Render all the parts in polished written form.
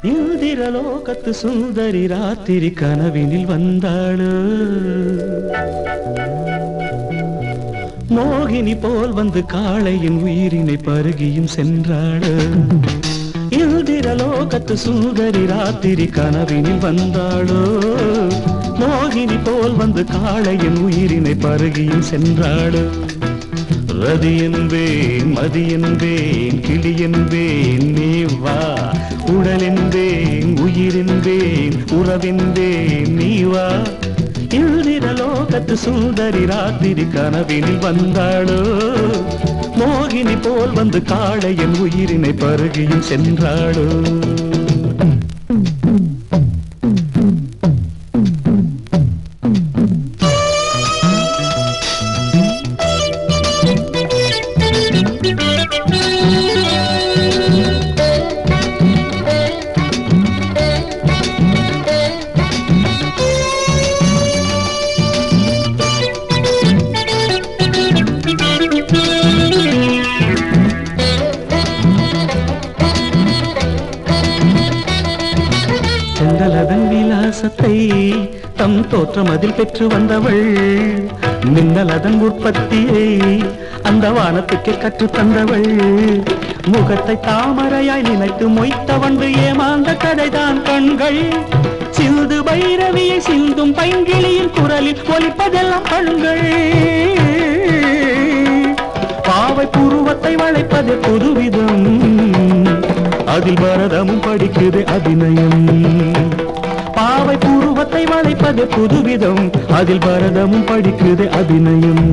இந்திரலோகத்து சுந்தரி ராத்திரி கனவினில் வந்தாளு மோகினி போல் வந்து காளையின் உயிரினை பருகியும் சென்றாளு இந்திரலோகத்து சுந்தரி ராத்திரி கனவினில் வந்தாளோ மோகினி போல் வந்து காளையின் உயிரினை பருகியும் சென்றாளு ரதி என்பேன் மதி என்பேன் கிளி என்பேன் நீ வா உடல் என்பேன் உயிர் என்பேன் உறவென்பேன் நீ வா இந்திரலோகத்து சுந்தரி ராத்திரி கனவினில் வந்தாளோ மோகினி போல் வந்து காளையின் உயிரினை பருகியும் சென்றாளோ செந்தலதன் விலாசத்தை தம் தோற்றம் அதில் பெற்று வந்தவள் மின்னலதன் உற்பத்தியை அந்த வானத்துக்கே கற்று தந்தவள் முகத்தை தாமரையாய் நினைத்து மொய்த்த வந்து ஏமாந்த கதைதான் கண்கள் சிந்து பைரவியை சிந்தும் பைங்கிளியின் குரலில் ஒலிப்பதெல்லாம் கண்கள் பாவை புருவத்தை வளைப்பது புதுவிதம் அதில் பரதமும் படிக்குது அபிநயம் பாவை புருவத்தை வளைப்பது புதுவிதம் அதில் பரதமும் படிக்குது அபிநயம்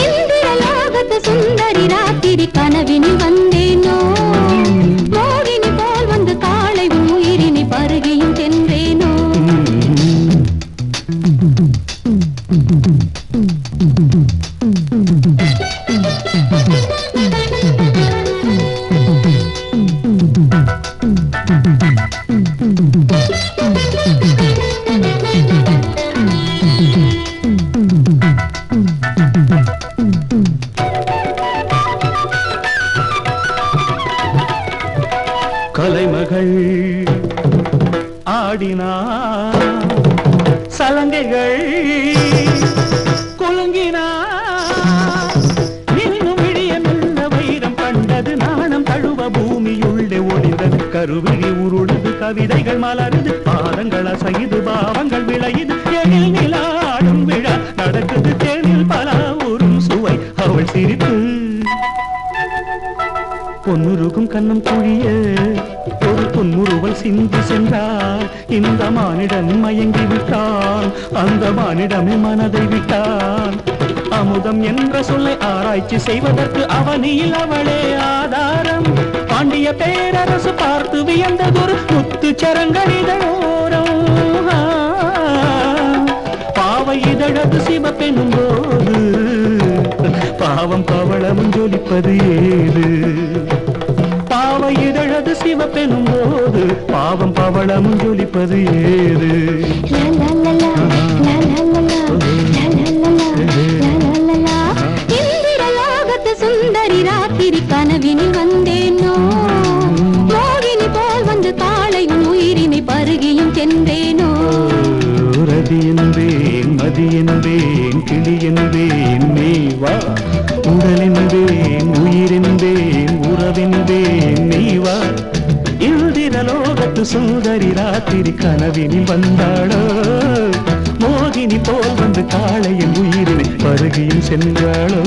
இந்திரலோகத்து சுந்தரி ராத்திரி கனவினில் வந்தேனோ மோகினி போல் வந்து காளை உயிரினை பருகியும் சென்றேனோ கலைமகள் ஆடினார் சலங்கைகள் குலுங்கினார் இன்னும் விடிய மெல்ல வைரம் கண்டது நாணம் தழுவ பூமியுள்ளே ஒளிந்தது கருவிழி உருளுது கவிதைகள் மலருது பாதங்கள் அசைது பாவங்கள் விளையுது எழில் நிலாடும் விழா நடக்குது தேனில் பல ஊரும் சுவை அவள் சிரிப்பு பொன்னுருகும் கண்ணம் குழிய ஒரு பொன்முறுவல் சிந்தி சென்றார் இந்த மானிடன் மயங்கி விட்டான் அந்த மானிடமே மனதை விட்டான் அமுதம் என்ற சொல்லை ஆராய்ச்சி செய்வதற்கு அவனியில் அவளே ஆதாரம் பாண்டிய பேரரசு பார்த்து வியந்ததொரு முத்து சரங்கரிதழோரம் பாவை இதழது சிவப்பெனும் போது பாவம் பவளமும் ஜொலிப்பது ஏது பாவை இதழது சிவப்பெனும் போது பாவம் பவளமும் ஜொலிப்பது ஏது இந்திரலோகத்து சுந்தரி ராத்திரி கனவினில் வந்தேனோ மோகினி போல் வந்து காளை உயிரினை பருகியும் சென்றேனோ ரதி என்பேன் மதி என்பேன் கிளி என்பேன் நீ வா உடல் என்பேன் உயிர் என்பேன் உறவென்பேன் நீ வா இந்திரலோகத்து சுந்தரி ராத்திரி கனவினில் வந்தாளோ மோகினி போல் வந்து காளையின் உயிரினை பருகியும் சென்றாளோ